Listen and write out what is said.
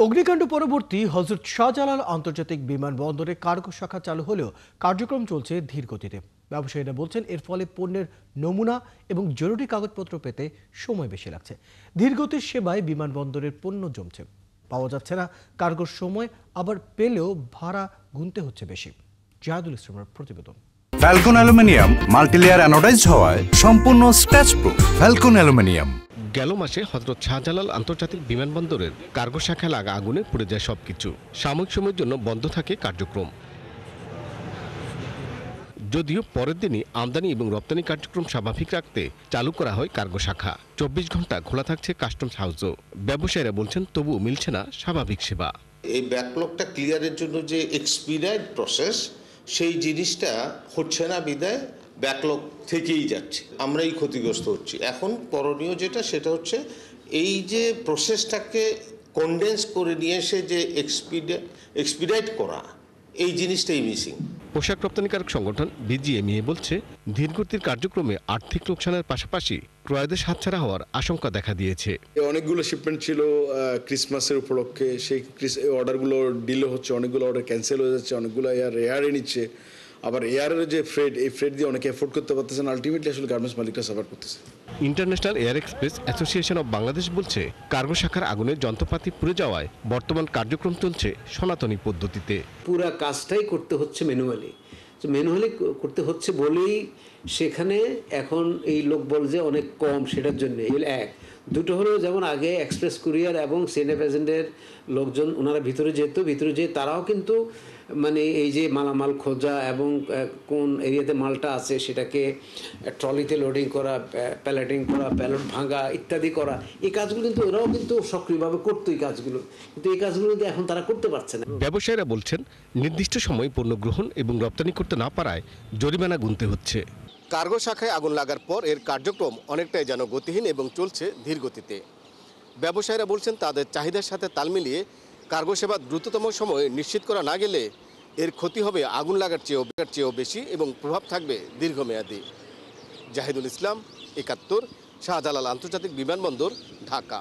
অগ্নিকাণ্ড পরবর্তী হযরত শাহজালাল আন্তর্জাতিক বিমানবন্দরে কার্গো শাখা চালু হলেও কার্যক্রম চলছে ধীর গতিতে। ব্যবসায়ীরা বলছেন এর ফলে পণ্যের নমুনা এবং জরুরি কাগজপত্র পেতে সময় বেশি লাগছে। ধীরগতির সেবায় বিমানবন্দরের পণ্য জমছে, পাওয়া যাচ্ছে না কার্গোর সময়, আবার পেলেও ভাড়া গুনতে হচ্ছে বেশি। জাহাদুল ইসলামের প্রতিবেদন। ফ্যালকন অ্যালুমিনিয়াম মাল্টিলেয়ার অ্যানোডাইজড হওয়ায় সম্পূর্ণ স্ক্র্যাচ প্রুফ। Falcon aluminium. গেল মাসে হযরত শাহজালাল আন্তর্জাতিক বিমানবন্দরের কার্গো শাখায় লাগা আগুনে পুড়ে যায় সবকিছু। সাময়িক সময়ের জন্য বন্ধ থাকে কার্যক্রম। যদিও পরের দিনই আমদানি এবং রপ্তানি কার্যক্রম স্বাভাবিক রাখতে চালু করা হয় কার্গো শাখা। 24 ঘন্টা খোলা থাকছে কাস্টমস হাউসও। ব্যবসায়ীরা বলছেন তবুও মিলছে না স্বাভাবিক সেবা। এই ব্যাকলগটা ক্লিয়ারের জন্য যে এক্সপিডাইট প্রসেস, সেই জিনিসটা হচ্ছে না বিদায় ব্যাকলগ থেকেই যাচ্ছে, আমরাই ক্ষতিগ্রস্ত হচ্ছি। এখন করণীয় যেটা, সেটা হচ্ছে এই যে প্রসেসটাকে কনডেন্স করে নিয়ে এসে যে এক্সপিডাইট করা, এই জিনিসটাই মিসিং। পোশাক রপ্তানিকারক সংগঠন বিজিএমইএ বলছে ধীরগতির কার্যক্রমে আর্থিক লোকসানের পাশাপাশি ক্রয়দের হাতছাড়া হওয়ার আশঙ্কা দেখা দিয়েছে। অনেকগুলো শিপমেন্ট ছিল ক্রিসমাসের উপলক্ষে, সেই অর্ডারগুলো ডিলে হচ্ছে, অনেকগুলো অর্ডার ক্যান্সেল হয়ে যাচ্ছে, অনেকগুলো এয়ারে নিচ্ছে। আবার এয়ারের যে ফ্রেড, এই ফ্রেড দিয়ে অনেকে এফোর্ড করতে পারতেছে না, আলটিমেটলি আসলে গার্মেন্টস মালিকরা সাফার করতেছে। International air express association of Bangladesh বলছে কার্গো শাখার আগুনে যন্ত্রপাতি পুড়ে যাওয়ায় বর্তমান কার্যক্রম চলছে সনাতনী পদ্ধতিতে। পুরা কাজটাই করতে হচ্ছে ম্যানুয়ালি করতে হচ্ছে বলেই সেখানে এখন এই লোকবল যে অনেক কম, সেটার জন্য এক দুটো হলো, যেমন আগে এক্সপ্রেস কুরিয়ার এবং সিএনএফ এজেন্টের লোকজন ওনারা ভিতরে যেয়ে তারাও কিন্তু মানে এই যে মালামাল খোঁজা এবং কোন এরিয়াতে মালটা আছে সেটাকে ট্রলিতে লোডিং করা, প্যালেটিং করা, প্যালেট ভাঙা ইত্যাদি করা, এই কাজগুলো কিন্তু ওরাও কিন্তু সক্রিয়ভাবে করতো এই কাজগুলো, কিন্তু এই কাজগুলো এখন তারা করতে পারছে না। ব্যবসায়ীরা বলছেন নির্দিষ্ট সময়ে পণ্য গ্রহণ এবং রপ্তানি করতে না পারায় জরিমানা গুনতে হচ্ছে। কার্গো শাখায় আগুন লাগার পর এর কার্যক্রম অনেকটাই যেন গতিহীন এবং চলছে ধীর গতিতে। ব্যবসায়ীরা বলছেন তাদের চাহিদার সাথে তাল মিলিয়ে কার্গো সেবা দ্রুততম সময়ে নিশ্চিত করা না গেলে এর ক্ষতি হবে আগুন লাগার চেয়েও বেশি এবং প্রভাব থাকবে দীর্ঘমেয়াদী। জাহিদুল ইসলাম, ৭১, শাহজালাল আন্তর্জাতিক বিমানবন্দর, ঢাকা।